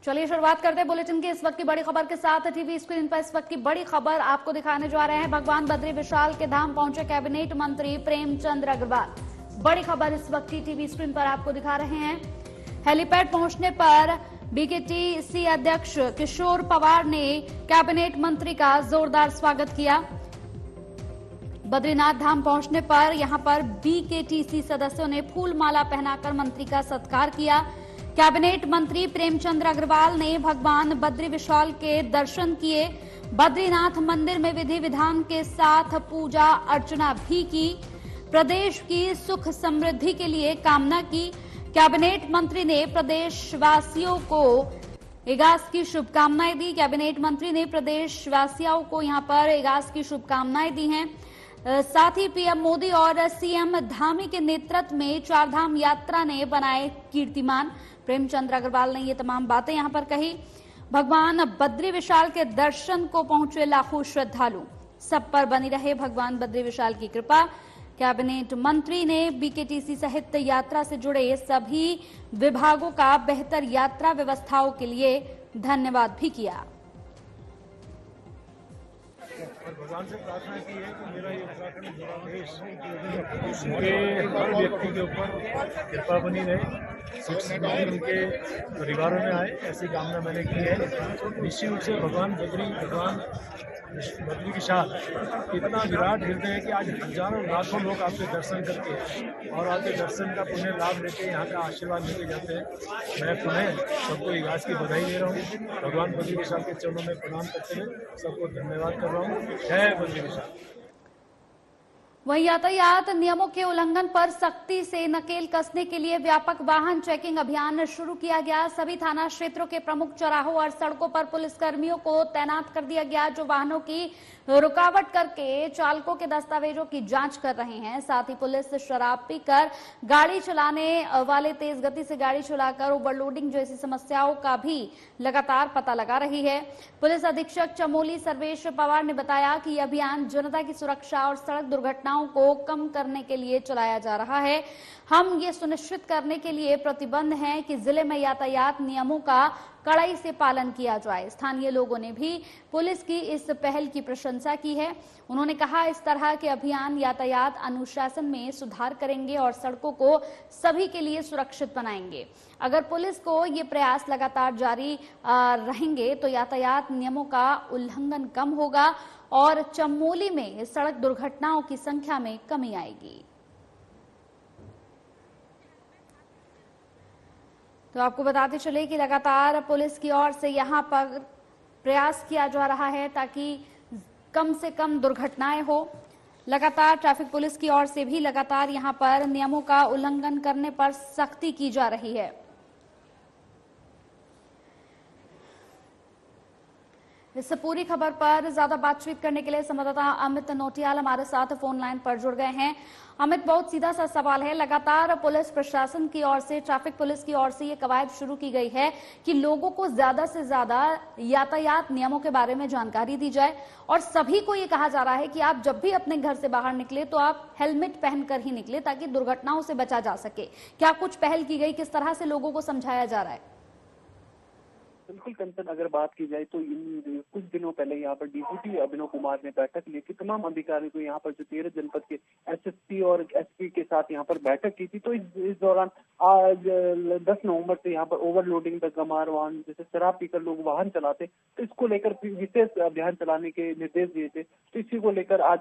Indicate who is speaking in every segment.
Speaker 1: चलिए शुरुआत करते हैं बुलेटिन की इस वक्त की बड़ी खबर के साथ। टीवी स्क्रीन पर इस वक्त की बड़ी खबर आपको दिखाने जा रहे हैं। भगवान बद्री विशाल के धाम पहुंचे कैबिनेट मंत्री प्रेमचंद अग्रवाल। बड़ी खबर इस वक्त की टीवी स्क्रीन पर आपको दिखा रहे हैं। हेलीपैड पहुंचने पर बीकेटीसी अध्यक्ष किशोर पवार ने कैबिनेट मंत्री का जोरदार स्वागत किया। बद्रीनाथ धाम पहुंचने पर यहां पर बीकेटीसी सदस्यों ने फूल माला पहनाकर मंत्री का सत्कार किया। कैबिनेट मंत्री प्रेमचंद अग्रवाल ने भगवान बद्री विशाल के दर्शन किए। बद्रीनाथ मंदिर में विधि विधान के साथ पूजा अर्चना भी की। प्रदेश की सुख समृद्धि के लिए कामना की। कैबिनेट मंत्री ने प्रदेशवासियों को इगास की शुभकामनाएं दी। कैबिनेट मंत्री ने प्रदेशवासियों को यहां पर इगास की शुभकामनाएं दी हैं। साथ ही पीएम मोदी और सीएम धामी के नेतृत्व में चारधाम यात्रा ने बनाए कीर्तिमान। प्रेमचंद अग्रवाल ने ये तमाम बातें यहां पर कही। भगवान बद्री विशाल के दर्शन को पहुंचे लाखों श्रद्धालु। सब पर बनी रहे भगवान बद्री विशाल की कृपा। कैबिनेट मंत्री ने बीकेटीसी सहित यात्रा से जुड़े सभी विभागों का बेहतर यात्रा व्यवस्थाओं के लिए धन्यवाद भी किया।
Speaker 2: और भगवान से प्रार्थना की है कि मेरा ये उत्तराखंड प्रदेश उसके हर व्यक्ति के ऊपर कृपा बनी रहे, सुख समृद्धि उनके परिवारों में आए, ऐसी कामना मैंने की है। निश्चित रूप से भगवान बद्री विशाल इतना विराट हृदय है कि आज हजारों लाखों लोग आपके दर्शन करके और आपके दर्शन का पुण्य लाभ लेके यहाँ का आशीर्वाद लेके जाते हैं। मैं पुनः सबको इगास की बधाई दे रहा हूँ। भगवान बद्री विशाल के चरणों में प्रणाम करते हुए सबको धन्यवाद कर रहा हूँ। जय बद्री विशाल।
Speaker 1: वहीं यातायात नियमों के उल्लंघन पर सख्ती से नकेल कसने के लिए व्यापक वाहन चेकिंग अभियान शुरू किया गया। सभी थाना क्षेत्रों के प्रमुख चौराहों और सड़कों पर पुलिसकर्मियों को तैनात कर दिया गया, जो वाहनों की रुकावट करके चालकों के दस्तावेजों की जांच कर रहे हैं। साथ ही पुलिस शराब पीकर गाड़ी चलाने वाले, तेज गति से गाड़ी चलाकर ओवरलोडिंग जैसी समस्याओं का भी लगातार पता लगा रही है। पुलिस अधीक्षक चमोली सर्वेश पवार ने बताया कि यह अभियान जनता की सुरक्षा और सड़क दुर्घटनाओं को कम करने के लिए चलाया जा रहा है। हम ये सुनिश्चित करने के लिए प्रतिबद्ध हैं कि जिले में यातायात नियमों का कड़ाई से पालन किया जाए। स्थानीय लोगों ने भी पुलिस की इस पहल की प्रशंसा की है। उन्होंने कहा, इस तरह के अभियान यातायात अनुशासन में सुधार करेंगे और सड़कों को सभी के लिए सुरक्षित बनाएंगे। अगर पुलिस को ये प्रयास लगातार जारी रहेंगे तो यातायात नियमों का उल्लंघन कम होगा और चमोली में सड़क दुर्घटनाओं की संख्या में कमी आएगी। तो आपको बताते चले कि लगातार पुलिस की ओर से यहां पर प्रयास किया जा रहा है ताकि कम से कम दुर्घटनाएं हो। लगातार ट्रैफिक पुलिस की ओर से भी लगातार यहां पर नियमों का उल्लंघन करने पर सख्ती की जा रही है। इस पूरी खबर पर ज्यादा बातचीत करने के लिए संवाददाता अमित नोटियाल हमारे साथ फोन लाइन पर जुड़ गए हैं। अमित, बहुत सीधा सा सवाल है, लगातार पुलिस प्रशासन की ओर से, ट्रैफिक पुलिस की ओर से ये कवायद शुरू की गई है कि लोगों को ज्यादा से ज्यादा यातायात नियमों के बारे में जानकारी दी जाए और सभी को ये कहा जा रहा है कि आप जब भी अपने घर से बाहर निकले तो आप हेलमेट पहनकर ही निकले ताकि दुर्घटनाओं से बचा जा सके। क्या कुछ पहल की गई, किस तरह से लोगों को समझाया जा रहा है?
Speaker 3: बिल्कुल कंचन, अगर बात की जाए तो कुछ दिनों पहले यहाँ पर डीजीपी अभिनव कुमार ने बैठक ली थी। तमाम अधिकारियों को यहाँ पर जो 13 जनपद के एसएसपी और एसपी के साथ यहाँ पर बैठक की थी। तो इस दौरान आज 10 नवंबर से यहाँ पर ओवरलोडिंग, बेगमार वाहन, जैसे शराब पीकर लोग वाहन चलाते, तो इसको लेकर विशेष अभियान चलाने के निर्देश दिए थे। तो इसी को लेकर आज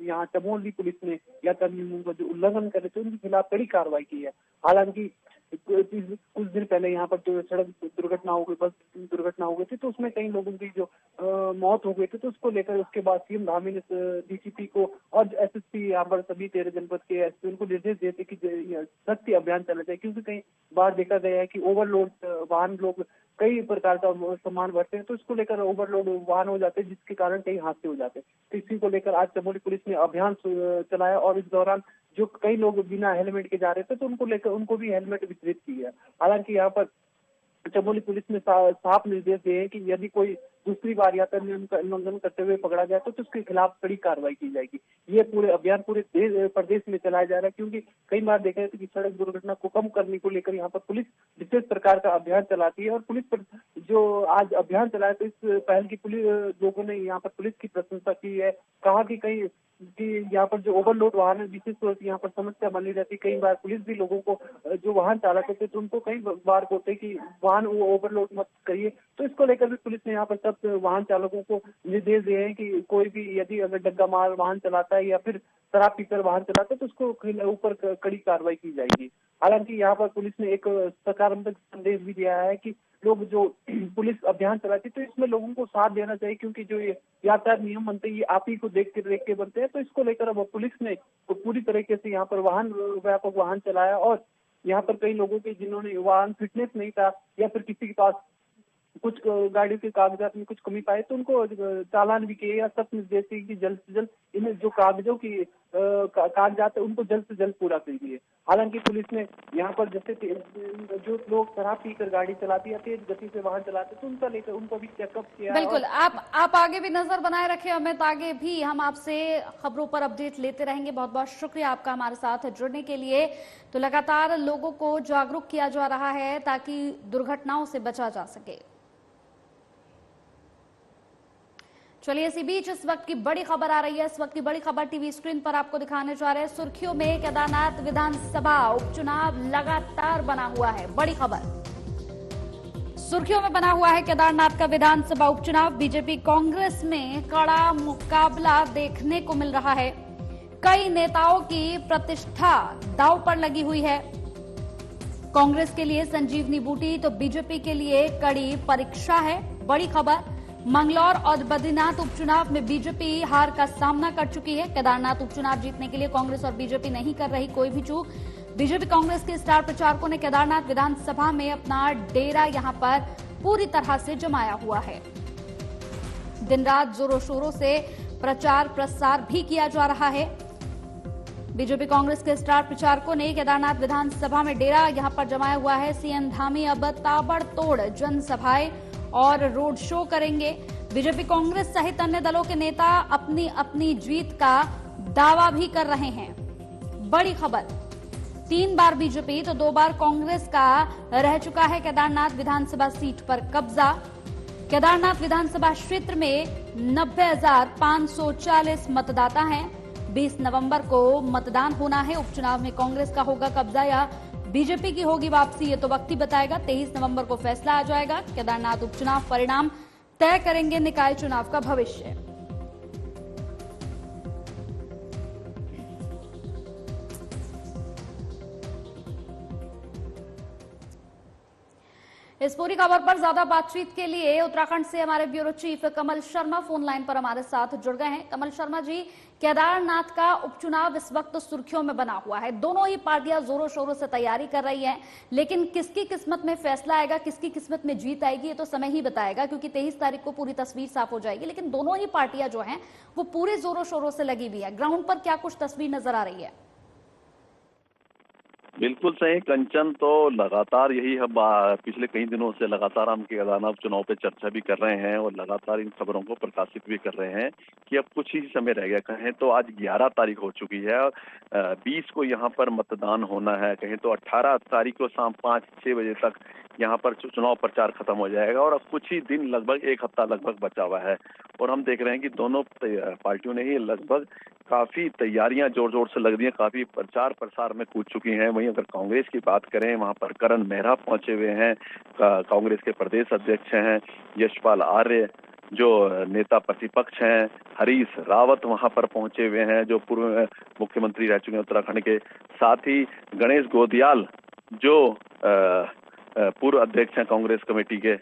Speaker 3: यहाँ चमोली पुलिस ने यातायात नियमों का जो उल्लंघन कर रहे थे उनके खिलाफ कड़ी कार्रवाई की है। हालांकि कुछ दिन पहले यहाँ पर जो सड़क दुर्घटना हो गई, बस दुर्घटना हो गई थी, तो उसमें कई लोगों की जो मौत हो गई थी, तो उसको लेकर उसके बाद सीएम धामी ने डीजीपी को और एसएसपी यहाँ पर सभी 13 जनपद के एसपी उनको निर्देश देते कि सख्ती अभियान चला जाए, क्योंकि कई बार देखा गया है कि ओवरलोड वाहन लोग कई प्रकार का सामान भरते हैं, तो इसको लेकर ओवरलोड वाहन हो जाते हैं, जिसके कारण कई हादसे हो जाते हैं। तो इसी को लेकर आज चमोली पुलिस ने अभियान चलाया और इस दौरान जो कई लोग बिना हेलमेट के जा रहे थे, तो उनको लेकर उनको भी हेलमेट वितरित किया। हालांकि यहाँ पर चमोली पुलिस ने साफ निर्देश दिए हैं कि यदि कोई दूसरी बार यातायात नियम का उल्लंघन करते हुए पकड़ा जाए तो उसके खिलाफ कड़ी कार्रवाई की जाएगी। ये पूरे अभियान पूरे प्रदेश में चलाया जा रहा है, क्योंकि कई बार देखा है कि सड़क दुर्घटना को कम करने को लेकर यहाँ पर पुलिस विशेष प्रकार का अभियान चलाती है। और पुलिस पर जो आज अभियान चलाया तो इस पहल की पुलिस लोगों ने यहाँ पर पुलिस की प्रशंसा की है। कहा कि कई कि यहाँ पर जो ओवरलोड वाहन है विशेष तौर से यहाँ पर समस्या बनी रहती। कई बार पुलिस भी लोगों को जो वाहन चालक होते हैं तो उनको कई बार बोलते हैं कि वाहन ओवरलोड मत करिए। तो इसको लेकर भी पुलिस ने यहाँ पर सब वाहन चालकों को निर्देश दिए हैं कि कोई भी यदि अगर डग्गा मार वाहन चलाता है या फिर शराब पीकर वाहन चलाता है तो उसको ऊपर कड़ी कार्रवाई की जाएगी। हालांकि यहाँ पर पुलिस ने एक सकारात्मक संदेश भी दिया है कि लोग जो पुलिस अभियान चलाती है तो इसमें लोगों को साथ देना चाहिए, क्योंकि जो ये यातायात नियम बनते हैं ये आप ही को देख के बनते हैं। तो इसको लेकर अब पुलिस ने पूरी तरीके से यहाँ पर व्यापक वाहन चलाया। और यहाँ पर कई लोगों के जिन्होंने वाहन फिटनेस नहीं था या फिर किसी के पास कुछ गाड़ियों के कागजात में कुछ कमी पाए तो उनको चालान भी किए या सख्त निर्देश दिए कि जल्द से जल्द इन जो कागजों की कागजात है उनको जल्द से जल्द पूरा करिए। हालांकि पुलिस ने यहाँ पर जैसे जो लोग शराब पीकर गाड़ी चलाती है, तेज गति से वाहन चलाते हैं, तो उनका लेकर उनको भी चेकअप किया।
Speaker 1: बिल्कुल, आप आगे भी नजर बनाए रखें अमित, आगे भी हम आपसे खबरों पर अपडेट लेते रहेंगे। बहुत बहुत शुक्रिया आपका हमारे साथ जुड़ने के लिए। तो लगातार लोगों को जागरूक किया जा रहा है ताकि दुर्घटनाओं से बचा जा सके। चलिए, इसी बीच इस वक्त की बड़ी खबर आ रही है। इस वक्त की बड़ी खबर टीवी स्क्रीन पर आपको दिखाने जा रहे हैं। सुर्खियों में केदारनाथ विधानसभा उपचुनाव लगातार बना हुआ है। बड़ी खबर सुर्खियों में बना हुआ है केदारनाथ का विधानसभा उपचुनाव। बीजेपी कांग्रेस में कड़ा मुकाबला देखने को मिल रहा है। कई नेताओं की प्रतिष्ठा दांव पर लगी हुई है। कांग्रेस के लिए संजीवनी बूटी तो बीजेपी के लिए कड़ी परीक्षा है। बड़ी खबर, मंगलौर और बद्रीनाथ उपचुनाव में बीजेपी हार का सामना कर चुकी है। केदारनाथ उपचुनाव जीतने के लिए कांग्रेस और बीजेपी नहीं कर रही कोई भी चूक। बीजेपी कांग्रेस के स्टार प्रचारकों ने केदारनाथ विधानसभा में अपना डेरा यहां पर पूरी तरह से जमाया हुआ है। दिन रात जोरों शोरों से प्रचार प्रसार भी किया जा रहा है। बीजेपी कांग्रेस के स्टार प्रचारकों ने केदारनाथ विधानसभा में डेरा यहां पर जमाया हुआ है। सीएम धामी अब ताबड़तोड़ जनसभाएं और रोड शो करेंगे। बीजेपी कांग्रेस सहित अन्य दलों के नेता अपनी अपनी जीत का दावा भी कर रहे हैं। बड़ी खबर, 3 बार बीजेपी तो 2 बार कांग्रेस का रह चुका है केदारनाथ विधानसभा सीट पर कब्जा। केदारनाथ विधानसभा क्षेत्र में 90,540 मतदाता हैं। 20 नवंबर को मतदान होना है। उपचुनाव में कांग्रेस का होगा कब्जा या बीजेपी की होगी वापसी, ये तो वक्त ही बताएगा। 23 नवंबर को फैसला आ जाएगा। केदारनाथ उपचुनाव परिणाम तय करेंगे निकाय चुनाव का भविष्य। इस पूरी खबर पर ज्यादा बातचीत के लिए उत्तराखंड से हमारे ब्यूरो चीफ कमल शर्मा फोन लाइन पर हमारे साथ जुड़ गए हैं। कमल शर्मा जी, केदारनाथ का उपचुनाव इस वक्त सुर्खियों में बना हुआ है। दोनों ही पार्टियां जोरों शोरों से तैयारी कर रही हैं, लेकिन किसकी किस्मत में फैसला आएगा, किसकी किस्मत में जीत आएगी, ये तो समय ही बताएगा, क्योंकि 23 तारीख को पूरी तस्वीर साफ हो जाएगी। लेकिन दोनों ही पार्टियां जो हैं वो पूरे जोरों शोरों से लगी हुई है। ग्राउंड पर क्या कुछ तस्वीर नजर आ रही है?
Speaker 4: बिल्कुल सही कंचन, तो लगातार यही हम पिछले कई दिनों से लगातार हम केदारनाथ चुनाव पे चर्चा भी कर रहे हैं और लगातार इन खबरों को प्रकाशित भी कर रहे हैं कि अब कुछ ही समय रह गया। कहें तो आज 11 तारीख हो चुकी है और 20 को यहाँ पर मतदान होना है। कहें तो 18 तारीख को शाम 5-6 बजे तक यहाँ पर चुनाव प्रचार खत्म हो जाएगा और अब कुछ ही दिन, लगभग 1 हफ्ता लगभग बचा हुआ है। और हम देख रहे हैं कि दोनों पार्टियों ने ही लगभग काफी तैयारियां जोर जोर से लग रही हैं, काफी प्रचार प्रसार में कूद चुकी हैं। वहीं अगर कांग्रेस की बात करें, वहां पर करण मेहरा पहुंचे हुए हैं, कांग्रेस के प्रदेश अध्यक्ष हैं। यशपाल आर्य जो नेता प्रतिपक्ष हैं, हरीश रावत वहां पर पहुंचे हुए हैं जो पूर्व मुख्यमंत्री रह चुके हैं उत्तराखंड के। साथ ही गणेश गोदियाल जो पूर्व अध्यक्ष हैं कांग्रेस कमेटी के,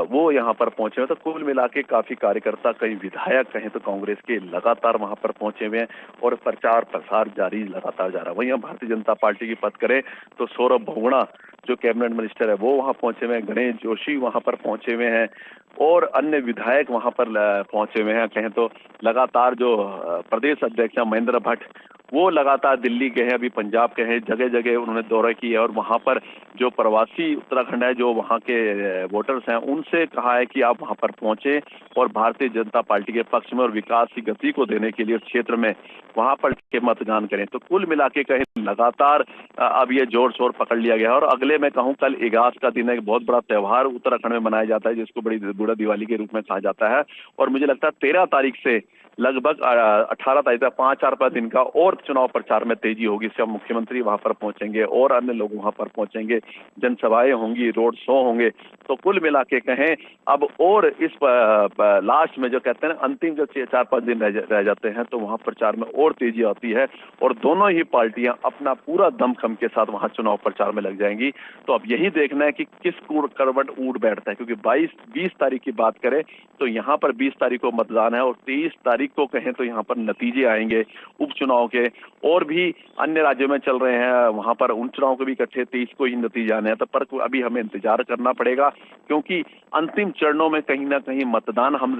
Speaker 4: वो यहाँ पर पहुंचे हुए। तो कुल मिला के काफी कार्यकर्ता, कई विधायक कहें तो कांग्रेस के लगातार वहां पर पहुंचे हुए हैं और प्रचार प्रसार जारी लगातार जा रहा है। वहीं हम भारतीय जनता पार्टी की बात करें तो सौरभ बहुगुणा जो कैबिनेट मिनिस्टर है वो वहां पहुंचे हुए हैं, गणेश जोशी वहां पर पहुंचे हुए हैं और अन्य विधायक वहां पर पहुंचे हुए हैं। कहें तो लगातार जो प्रदेश अध्यक्ष हैं महेंद्र भट्ट वो लगातार दिल्ली गए हैं, अभी पंजाब गए हैं, जगह जगह उन्होंने दौरे किए और वहां पर जो प्रवासी उत्तराखंड है, जो वहां के वोटर्स हैं, उनसे कहा है कि आप वहां पर पहुंचे और भारतीय जनता पार्टी के पक्ष में और विकास की गति को देने के लिए उस क्षेत्र में वहां पर के मतदान करें। तो कुल मिला के कहें लगातार अब ये जोर शोर पकड़ लिया गया है। और अगले मैं कहूं कल इगास का दिन है, एक बहुत बड़ा त्योहार उत्तराखंड में मनाया जाता है जिसको बड़ी बूढ़ा दिवाली के रूप में कहा जाता है। और मुझे लगता है 13 तारीख से लगभग 18 तारीख तक 5-4 दिन का और चुनाव प्रचार में तेजी होगी। इससे मुख्यमंत्री वहां पर पहुंचेंगे और अन्य लोग वहां पर पहुंचेंगे, जनसभाएं होंगी, रोड शो होंगे। तो कुल मिला के कहें अब और इस लास्ट में जो कहते हैं ना, अंतिम जो 4-5 दिन रह जाते हैं, तो वहां प्रचार में और तेजी आती है और दोनों ही पार्टियां अपना पूरा दमखम के साथ वहां चुनाव प्रचार में लग जाएंगी। तो अब यही देखना है कि किस करवट ऊट बैठता है, क्योंकि 20 तारीख की बात करें तो यहाँ पर 20 तारीख को मतदान है और 23 तारीख को कहें तो यहाँ पर नतीजे आएंगे उपचुनाव के। और भी अन्य राज्यों में चल रहे हैं, वहां पर उन चुनाव के भी इकट्ठे 23 को ही नतीजे आने हैं। तो पर अभी हमें इंतजार करना पड़ेगा, क्योंकि अंतिम चरणों में कहीं ना कहीं मतदान हम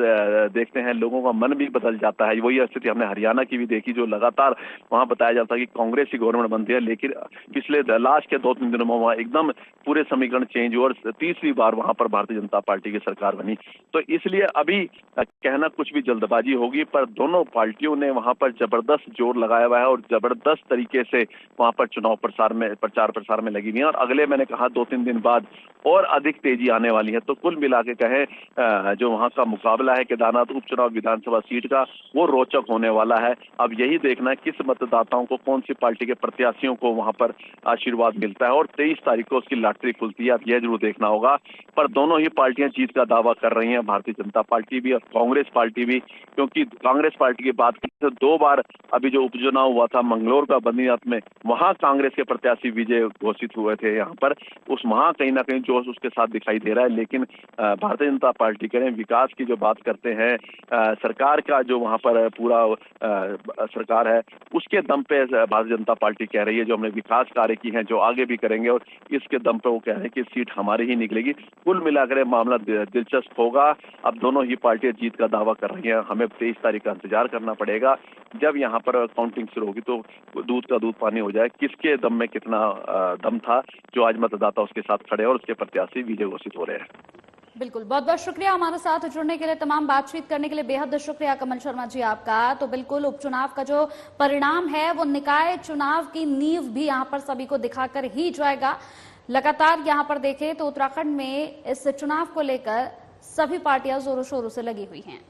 Speaker 4: देखते हैं, लोगों का मन भी बदल जाता है। वही स्थिति हमने हरियाणा की भी देखी, जो लगातार वहां बताया जाता है कि कांग्रेस की गवर्नमेंट बनती है, लेकिन पिछले लास्ट के 2-3 दिनों में वहां एकदम पूरे समीकरण चेंज हुए और तीसरी बार वहां पर भारतीय जनता पार्टी की सरकार बनी। तो इसलिए अभी कहना कुछ भी जल्दबाजी होगी, पर दोनों पार्टियों ने वहां पर जबरदस्त जोर लगाया हुआ है और जबरदस्त तरीके से वहां पर चुनाव प्रचार प्रसार में लगी हुई है। और अगले मैंने कहा 2-3 दिन बाद और अधिक तेजी आने वाली है। तो कुल मिला के कहें जो वहां का मुकाबला है केदारनाथ उपचुनाव विधानसभा सीट का, वो रोचक होने वाला है। अब यही देखना है किस मतदाताओं को, कौन सी पार्टी के प्रत्याशियों को वहां पर आशीर्वाद मिलता है और 23 तारीख को उसकी लॉटरी खुलती है। अब यह जरूर देखना होगा। पर दोनों ही पार्टियां जीत का दावा कर रही हैं, भारतीय जनता पार्टी भी और कांग्रेस पार्टी भी, क्योंकि कांग्रेस पार्टी की बात करें तो 2 बार अभी जो उपचुनाव हुआ था मंगलोर का बद्रीनाथ में, वहां कांग्रेस के प्रत्याशी विजय घोषित हुए थे। यहाँ पर वहां कहीं ना कहीं जोश उसके साथ दिखाई दे रहा है। लेकिन भारतीय जनता पार्टी करें, विकास की जो बात करते हैं, सरकार का जो वहां पर पूरा सरकार है, उसके दम पे भारतीय जनता पार्टी कह रही है जो हमने विकास कार्य की हैं, जो आगे भी करेंगे, और इसके दम पे वो कह रहे हैं कि सीट हमारी ही निकलेगी। कुल मिलाकर मामला दिलचस्प होगा। अब दोनों ही पार्टियां जीत का दावा कर रही हैं। हमें 23 तारीख का इंतजार करना पड़ेगा, जब यहाँ पर काउंटिंग शुरू होगी तो दूध का दूध पानी हो जाए, किसके दम में कितना दम था, जो आज मतदाता उसके साथ खड़े और उसके प्रत्याशी विजय घोषित हो रहे हैं।
Speaker 1: बिल्कुल, बहुत बहुत शुक्रिया हमारे साथ जुड़ने के लिए, तमाम बातचीत करने के लिए बेहद शुक्रिया कमल शर्मा जी आपका। तो बिल्कुल उपचुनाव का जो परिणाम है वो निकाय चुनाव की नींव भी यहाँ पर सभी को दिखाकर ही जाएगा। लगातार यहाँ पर देखें तो उत्तराखंड में इस चुनाव को लेकर सभी पार्टियां जोरों शोरों से लगी हुई हैं।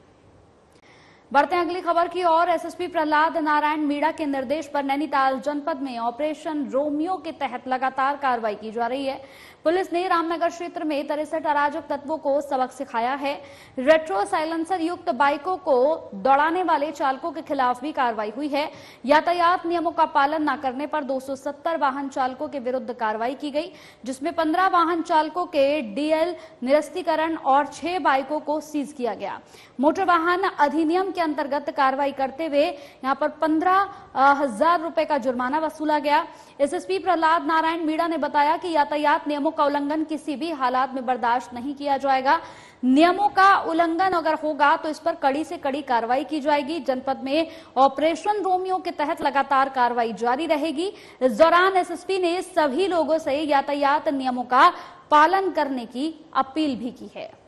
Speaker 1: बढ़ते हैं अगली खबर की ओर। एसएसपी प्रहलाद नारायण मीणा के निर्देश पर नैनीताल जनपद में ऑपरेशन रोमियो के तहत लगातार कार्रवाई की जा रही है। पुलिस ने रामनगर क्षेत्र में 63 अराजक तत्वों को सबक सिखाया है। रेट्रो साइलेंसर युक्त बाइकों को दौड़ाने वाले चालकों के खिलाफ भी कार्रवाई हुई है। यातायात नियमों का पालन न करने पर 270 वाहन चालकों के विरुद्ध कार्रवाई की गई, जिसमें 15 वाहन चालकों के डीएल निरस्तीकरण और 6 बाइकों को सीज किया गया। मोटर वाहन अधिनियम के अंतर्गत कार्रवाई करते हुए यहां पर 15,000 रुपए का जुर्माना वसूला गया। एसएसपी प्रहलाद नारायण मीणा ने बताया कि यातायात नियमों का उल्लंघन किसी भी हालात में बर्दाश्त नहीं किया जाएगा। नियमों का उल्लंघन अगर होगा तो इस पर कड़ी से कड़ी कार्रवाई की जाएगी। जनपद में ऑपरेशन रोमियो के तहत लगातार कार्रवाई जारी रहेगी। इस दौरान एसएसपी ने सभी लोगों से यातायात नियमों का पालन करने की अपील भी की है।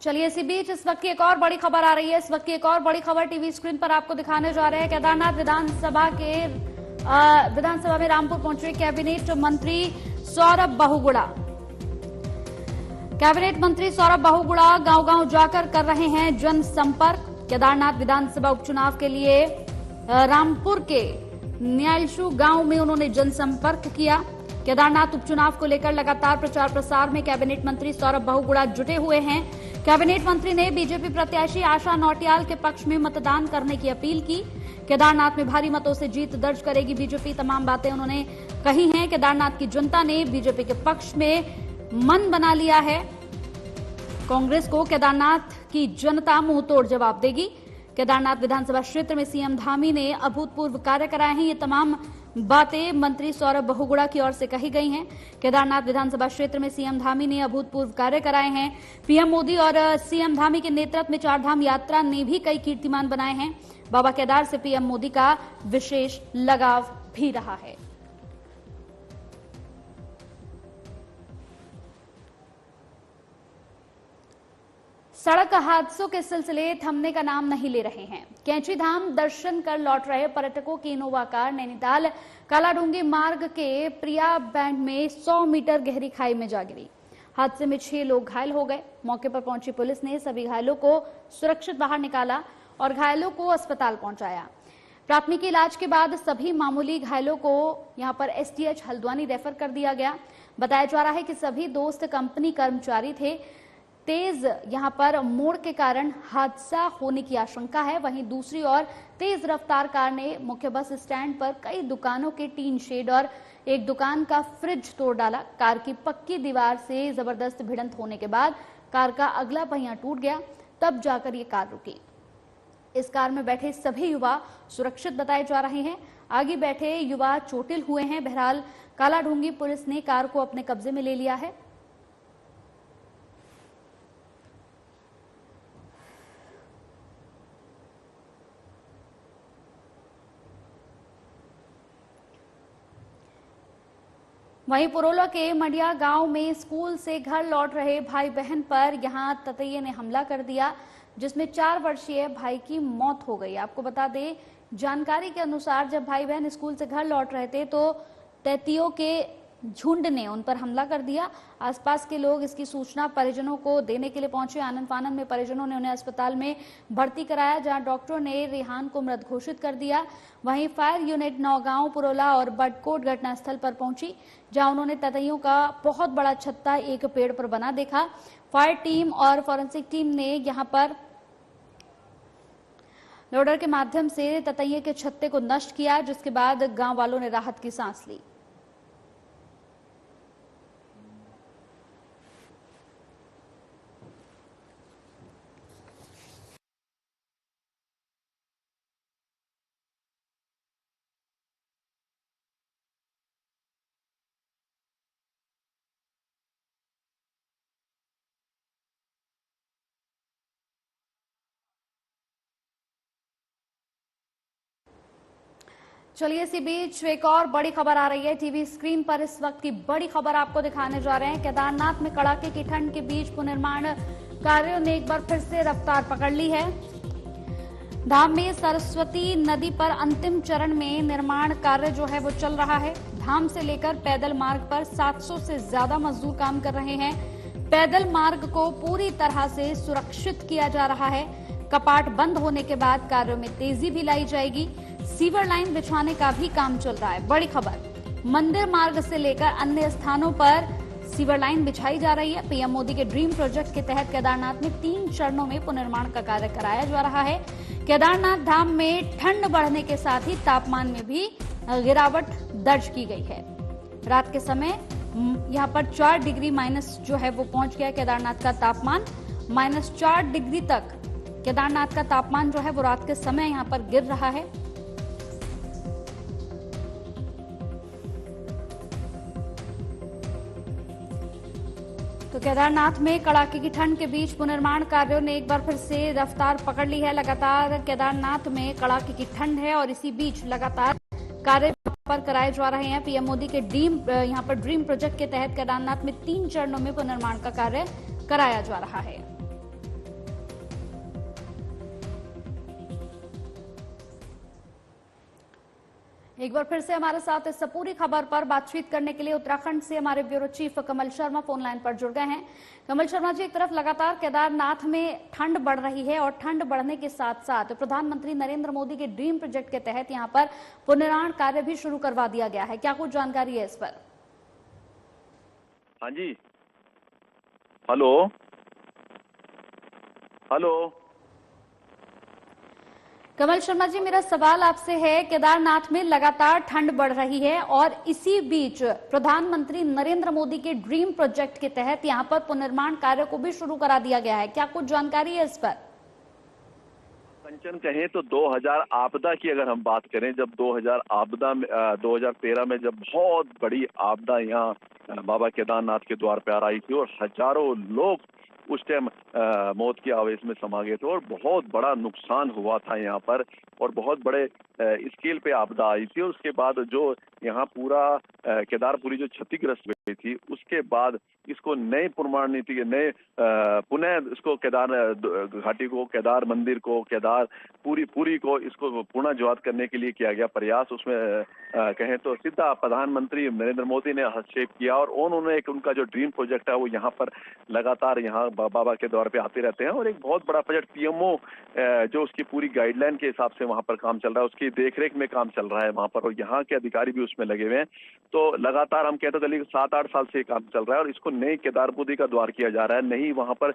Speaker 1: चलिए इसी बीच इस वक्त की एक और बड़ी खबर आ रही है। इस वक्त की एक और बड़ी खबर टीवी स्क्रीन पर आपको दिखाने जा रहे हैं। केदारनाथ विधानसभा में रामपुर पहुंचे कैबिनेट मंत्री सौरभ बहुगुणा। कैबिनेट मंत्री सौरभ बहुगुणा गांव-गांव जाकर कर रहे हैं जनसंपर्क। केदारनाथ विधानसभा उपचुनाव के लिए रामपुर के न्यालशु गांव में उन्होंने जनसंपर्क किया। केदारनाथ उपचुनाव को लेकर लगातार प्रचार प्रसार में कैबिनेट मंत्री सौरभ बहुगुणा जुटे हुए हैं। कैबिनेट मंत्री ने बीजेपी प्रत्याशी आशा नौटियाल के पक्ष में मतदान करने की अपील की। केदारनाथ में भारी मतों से जीत दर्ज करेगी बीजेपी, तमाम बातें उन्होंने कही हैं। केदारनाथ की जनता ने बीजेपी के पक्ष में मन बना लिया है। कांग्रेस को केदारनाथ की जनता मुंह तोड़ जवाब देगी। केदारनाथ विधानसभा क्षेत्र में सीएम धामी ने अभूतपूर्व कार्य कराए हैं। ये तमाम बातें मंत्री सौरभ बहुगुणा की ओर से कही गई हैं। केदारनाथ विधानसभा क्षेत्र में सीएम धामी ने अभूतपूर्व कार्य कराए हैं। पीएम मोदी और सीएम धामी के नेतृत्व में चारधाम यात्रा ने भी कई कीर्तिमान बनाए हैं। बाबा केदार से पीएम मोदी का विशेष लगाव भी रहा है। सड़क हादसों के सिलसिले थमने का नाम नहीं ले रहे हैं। कैंची धाम दर्शन कर लौट रहे पर्यटकों की इनोवा कार नैनीताल कालाडूंगी मार्ग के प्रिया बैंड में 100 मीटर गहरी खाई में जा गिरी। हादसे में 6 लोग घायल हो गए। मौके पर पहुंची पुलिस ने सभी घायलों को सुरक्षित बाहर निकाला और घायलों को अस्पताल पहुंचाया। प्राथमिक इलाज के बाद सभी मामूली घायलों को यहां पर एसटीएच हल्द्वानी रेफर कर दिया गया। बताया जा रहा है कि सभी दोस्त कंपनी कर्मचारी थे। तेज यहां पर मोड़ के कारण हादसा होने की आशंका है। वहीं दूसरी ओर तेज रफ्तार कार ने मुख्य बस स्टैंड पर कई दुकानों के टीन शेड और एक दुकान का फ्रिज तोड़ डाला। कार की पक्की दीवार से जबरदस्त भिड़ंत होने के बाद कार का अगला पहिया टूट गया, तब जाकर ये कार रुकी। इस कार में बैठे सभी युवा सुरक्षित बताए जा रहे हैं। आगे बैठे युवा चोटिल हुए हैं। बहरहाल कालाढूंगी पुलिस ने कार को अपने कब्जे में ले लिया है। वहीं पुरोला के मंडिया गांव में स्कूल से घर लौट रहे भाई बहन पर यहां ततैये ने हमला कर दिया, जिसमें 4 वर्षीय भाई की मौत हो गई। आपको बता दें, जानकारी के अनुसार जब भाई बहन स्कूल से घर लौट रहे थे तो तैतियों के झुंड ने उन पर हमला कर दिया। आसपास के लोग इसकी सूचना परिजनों को देने के लिए पहुंचे। आनन फानन में परिजनों ने उन्हें अस्पताल में भर्ती कराया, जहां डॉक्टरों ने रेहान को मृत घोषित कर दिया। वहीं फायर यूनिट नौगांव, पुरोला और बडकोट घटनास्थल पर पहुंची, जहां उन्होंने ततैयों का बहुत बड़ा छत्ता एक पेड़ पर बना देखा। फायर टीम और फॉरेंसिक टीम ने यहां पर लोडर के माध्यम से ततैये के छत्ते को नष्ट किया, जिसके बाद गांव वालों ने राहत की सांस ली। चलिए, इसी बीच एक और बड़ी खबर आ रही है टीवी स्क्रीन पर। इस वक्त की बड़ी खबर आपको दिखाने जा रहे हैं। केदारनाथ में कड़ाके की ठंड के बीच पुनर्निर्माण कार्यों ने एक बार फिर से रफ्तार पकड़ ली है। धाम में सरस्वती नदी पर अंतिम चरण में निर्माण कार्य जो है वो चल रहा है। धाम से लेकर पैदल मार्ग पर 700 से ज्यादा मजदूर काम कर रहे हैं। पैदल मार्ग को पूरी तरह से सुरक्षित किया जा रहा है। कपाट बंद होने के बाद कार्यों में तेजी भी लाई जाएगी। सीवर लाइन बिछाने का भी काम चल रहा है। बड़ी खबर, मंदिर मार्ग से लेकर अन्य स्थानों पर सीवर लाइन बिछाई जा रही है। पीएम मोदी के ड्रीम प्रोजेक्ट के तहत केदारनाथ में 3 चरणों में पुनर्निर्माण का कार्य कराया जा रहा है। केदारनाथ धाम में ठंड बढ़ने के साथ ही तापमान में भी गिरावट दर्ज की गई है। रात के समय यहाँ पर 4 डिग्री माइनस जो है वो पहुंच गया केदारनाथ का तापमान। -4 डिग्री तक केदारनाथ का तापमान जो है वो रात के समय यहाँ पर गिर रहा है। तो केदारनाथ में कड़ाके की ठंड के बीच पुनर्निर्माण कार्यों ने एक बार फिर से रफ्तार पकड़ ली है। लगातार केदारनाथ में कड़ाके की ठंड है और इसी बीच लगातार कार्य पर कराए जा रहे हैं। पीएम मोदी के यहाँ पर ड्रीम प्रोजेक्ट के तहत केदारनाथ में 3 चरणों में पुनर्निर्माण का कार्य कराया जा रहा है। एक बार फिर से हमारे साथ इस पूरी खबर पर बातचीत करने के लिए उत्तराखंड से हमारे ब्यूरो चीफ कमल शर्मा फोन लाइन पर जुड़ गए हैं। कमल शर्मा जी, एक तरफ लगातार केदारनाथ में ठंड बढ़ रही है और ठंड बढ़ने के साथ साथ प्रधानमंत्री नरेंद्र मोदी के ड्रीम प्रोजेक्ट के तहत यहां पर पुनर्निर्माण कार्य भी शुरू करवा दिया गया है। क्या कुछ जानकारी है इस पर?
Speaker 4: हाँ जी, हेलो हेलो
Speaker 1: कमल शर्मा जी, मेरा सवाल आपसे है, केदारनाथ में लगातार ठंड बढ़ रही है और इसी बीच प्रधानमंत्री नरेंद्र मोदी के ड्रीम प्रोजेक्ट के तहत यहां पर पुनर्निर्माण कार्य को भी शुरू करा दिया गया है। क्या कुछ जानकारी है इस पर?
Speaker 4: कंचन कहें तो 2000 आपदा की अगर हम बात करें, जब 2013 में जब बहुत बड़ी आपदा यहाँ बाबा केदारनाथ के द्वार पर आ रही थी और हजारों लोग उस टाइम मौत के आवेश में समा गए थे और बहुत बड़ा नुकसान हुआ था यहाँ पर और बहुत बड़े स्केल पे आपदा आई थी। और उसके बाद जो यहाँ पूरा केदारपुरी जो क्षतिग्रस्त हुई थी, उसके बाद इसको नए पुनर्निर्माण नीति के नए पुनः इसको केदार घाटी को, केदार मंदिर को, केदार पुरी को इसको पुनः जीवित करने के लिए किया गया प्रयास। उसमें कहें तो सीधा प्रधानमंत्री नरेंद्र मोदी ने हस्तक्षेप किया और उन्होंने एक उनका जो ड्रीम प्रोजेक्ट है वो यहाँ पर लगातार यहाँ बाबा के द्वार पे आते रहते हैं और एक बहुत बड़ा प्रोजेक्ट पीएमओ जो उसकी पूरी गाइडलाइन के हिसाब से वहाँ पर काम चल रहा है, उसकी देखरेख में काम चल रहा है वहाँ पर और यहाँ के अधिकारी भी उसमें लगे हुए हैं। तो लगातार हम कहते चलिए 7-8 साल से काम चल रहा है और इसको नई केदारपुरी का द्वार किया जा रहा है, नई वहाँ पर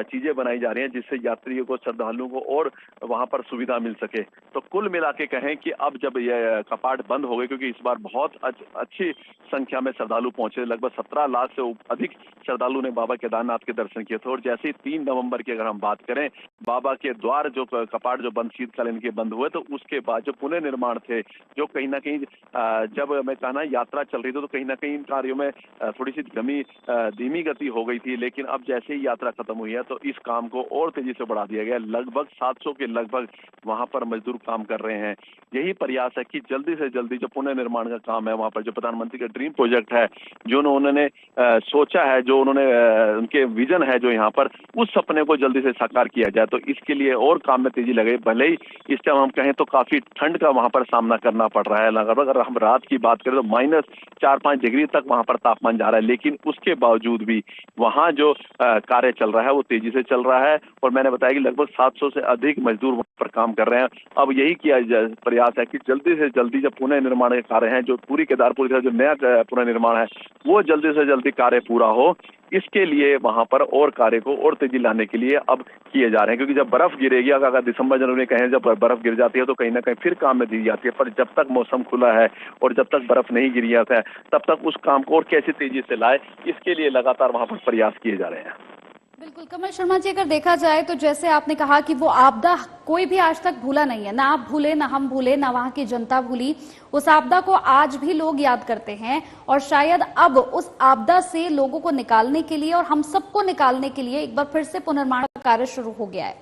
Speaker 4: चीजें बनाई जा रही हैं जिससे यात्रियों को, श्रद्धालुओं को और वहाँ पर सुविधा मिल सके। तो कुल मिला के कहें कि अब जब ये कपाट बंद हो गए, क्योंकि इस बार बहुत अच्छी संख्या में श्रद्धालु पहुंचे, लगभग 17 लाख से अधिक श्रद्धालु ने बाबा केदारनाथ के दर्शन किए थे। और जैसे ही 3 नवंबर की अगर हम बात करें, बाबा के द्वार जो कपाट जो बंद शीतकालीन के बंद हुए, तो उसके बाद जो पुनः निर्माण थे, जो कहीं ना कहीं जब मैं कहना यात्रा चल रही थी तो कहीं ना कहीं इन कार्यों में थोड़ी सी धीमी गति हो गई थी, लेकिन अब जैसे ही यात्रा खत्म हुई है तो इस काम को और तेजी से बढ़ा दिया गया। लगभग 700 के लगभग वहां पर मजदूर काम कर रहे हैं। यही प्रयास है कि जल्दी से जल्दी जो पुनः निर्माण का काम है वहां पर, जो प्रधानमंत्री का ड्रीम प्रोजेक्ट है, जो उन्होंने सोचा है, जो उन्होंने उनके विजन है जो यहाँ पर, उस सपने को जल्दी से साकार किया जाए। तो इसके लिए और काम में तेजी लगे। भले ही इस टाइम हम कहें तो काफी ठंड का वहां पर सामना करना पड़ रहा है, लगभग अगर हम रात की बात करें तो -4-5 डिग्री तक वहां पर तापमान जा रहा है, लेकिन उसके बावजूद भी वहां जो कार्य चल रहा है वो तेजी से चल रहा है। और मैंने बताया कि लगभग 700 से अधिक मजदूर वहां पर काम कर रहे हैं। अब यही किया प्रयास है कि जल्दी से जल्दी जो पुनः निर्माण के कार्य हैं, जो पूरी केदारपुरी का जो नया पुनः निर्माण है, वो जल्दी से जल्दी कार्य पूरा हो। इसके लिए वहां पर और कार्य को और तेजी लाने के लिए अब किए जा रहे हैं, क्योंकि जब बर्फ गिरेगी, अगर दिसंबर जनवरी कहें जब बर्फ गिर जाती है तो कहीं ना कहीं फिर काम में दी जाती है, पर जब तक मौसम खुला है और जब तक बर्फ नहीं गिरी है तब तक उस काम को और कैसे तेजी से लाए, इसके लिए लगातार वहां पर प्रयास किए जा रहे हैं।
Speaker 1: बिल्कुल कमल शर्मा जी, अगर देखा जाए तो जैसे आपने कहा कि वो आपदा कोई भी आज तक भूला नहीं है, ना आप भूले, ना हम भूले, ना वहां की जनता भूली। उस आपदा को आज भी लोग याद करते हैं और शायद अब उस आपदा से लोगों को निकालने के लिए और हम सबको निकालने के लिए एक बार फिर से पुनर्निर्माण का कार्य शुरू हो गया है।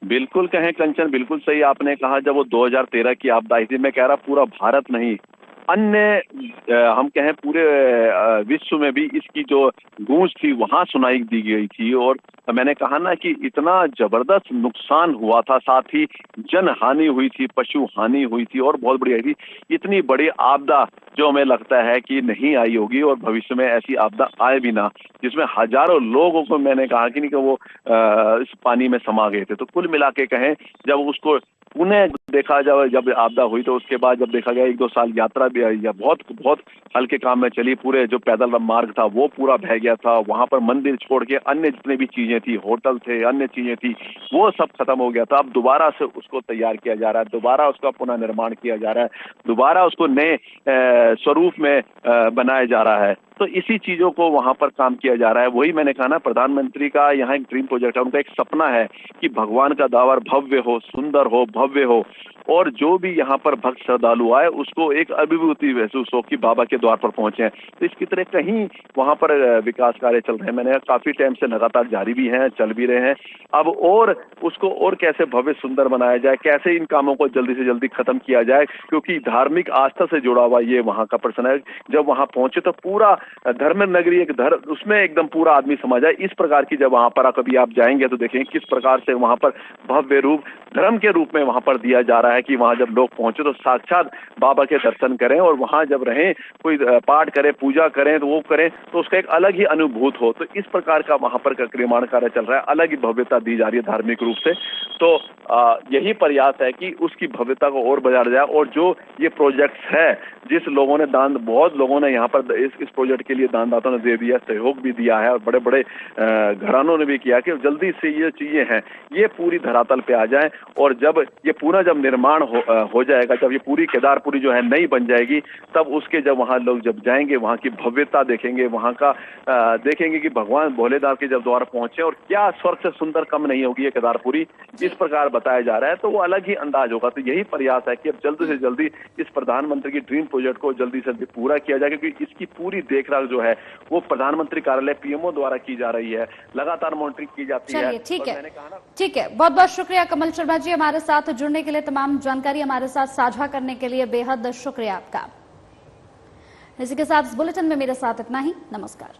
Speaker 4: बिल्कुल कहें कंचन, बिल्कुल सही आपने कहा। जब वो 2013 की आपदा आई थी, मैं कह रहा पूरा भारत नहीं, अन्य हम कहें पूरे विश्व में भी इसकी जो गूंज थी वहां सुनाई दी गई थी। और मैंने कहा ना कि इतना जबरदस्त नुकसान हुआ था, साथ ही जन हानि हुई थी, पशु हानि हुई थी और बहुत बड़ी आई थी। इतनी बड़ी आपदा जो हमें लगता है कि नहीं आई होगी और भविष्य में ऐसी आपदा आए भी ना, जिसमें हजारों लोगों को मैंने कहा कि नहीं कि वो इस पानी में समा गए थे। तो कुल मिला के कहें, जब उसको पुनः देखा जब आपदा हुई तो उसके बाद जब देखा गया 1-2 साल यात्रा भी या बहुत हल्के काम में चली, पूरे जो पैदल मार्ग था वो पूरा बह गया था। वहां पर मंदिर छोड़ के अन्य जितने भी चीजें थी, होटल थे, अन्य चीजें थी, वो सब खत्म हो गया था। अब दोबारा से उसको तैयार किया जा रहा है, दोबारा उसका पुनः निर्माण किया जा रहा है, दोबारा उसको नए स्वरूप में बनाया जा रहा है। तो इसी चीजों को वहां पर काम किया जा रहा है। वही मैंने कहा ना, प्रधानमंत्री का यहाँ एक ड्रीम प्रोजेक्ट है, उनका एक सपना है कि भगवान का द्वार भव्य हो, सुंदर हो, भव्य हो और जो भी यहाँ पर भक्त श्रद्धालु आए उसको एक अभिभूति महसूस हो कि बाबा के द्वार पर पहुंचे हैं। तो इसकी तरह कहीं वहां पर विकास कार्य चल रहे हैं, मैंने काफी टाइम से लगातार जारी भी हैं, चल भी रहे हैं। अब और उसको और कैसे भव्य सुंदर बनाया जाए, कैसे इन कामों को जल्दी से जल्दी खत्म किया जाए, क्योंकि धार्मिक आस्था से जुड़ा हुआ ये वहां का प्रश्न है। जब वहां पहुंचे तो पूरा धर्म नगरी एक उसमें एकदम पूरा आदमी समा जाए, इस प्रकार की जब वहां पर कभी आप जाएंगे तो देखेंगे किस प्रकार से वहां पर भव्य रूप धर्म के रूप में वहां पर दिया जा रहा है कि वहां जब लोग पहुंचे तो साक्षात बाबा के दर्शन करें और वहां जब रहें, कोई पाठ करें, पूजा करें तो वो करें तो उसका एक अलग ही अनुभूत हो। तो इस प्रकार का वहां पर निर्माण कार्य चल रहा है, अलग ही भव्यता दी जा रही है धार्मिक रूप से। तो यही प्रयास है कि उसकी भव्यता को और बढ़ाया जाए। और जो ये प्रोजेक्ट है, जिस लोगों ने बहुत लोगों ने यहाँ पर इस प्रोजेक्ट प्रोजेक्ट के लिए दानदाताओं ने दे दिया, सहयोग भी दिया है और बड़े बड़े घरानों ने भी किया कि जल्दी से ये चीजें हैं ये पूरी धरातल पे आ जाए। और जब ये पूरा जब निर्माण हो जाएगा, जब ये पूरी केदारपुरी जो है नई बन जाएगी, तब उसके जब वहाँ लोग जब जाएंगे, वहाँ की भव्यता देखेंगे, वहाँ का देखेंगे कि भगवान भोलेनाथ के जब द्वार पहुंचे और क्या स्वर्ग से सुंदर कम नहीं होगी ये केदारपुरी, इस प्रकार बताया जा रहा है, तो वो अलग ही अंदाज होगा। तो यही प्रयास है कि अब जल्दी से जल्दी इस प्रधानमंत्री की ड्रीम प्रोजेक्ट को जल्दी से जल्दी पूरा किया जाए, क्योंकि इसकी पूरी देखरेख जो है वो प्रधानमंत्री कार्यालय पीएमओ द्वारा की जा रही है, लगातार मॉनिटरिंग की जाती है।
Speaker 1: ठीक है, ठीक है, बहुत बहुत शुक्रिया कमल शर्मा जी हमारे साथ जुड़ने के लिए, तमाम जानकारी हमारे साथ साझा करने के लिए बेहद शुक्रिया आपका। इसी के साथ इस बुलेटिन में मेरे साथ इतना ही। नमस्कार।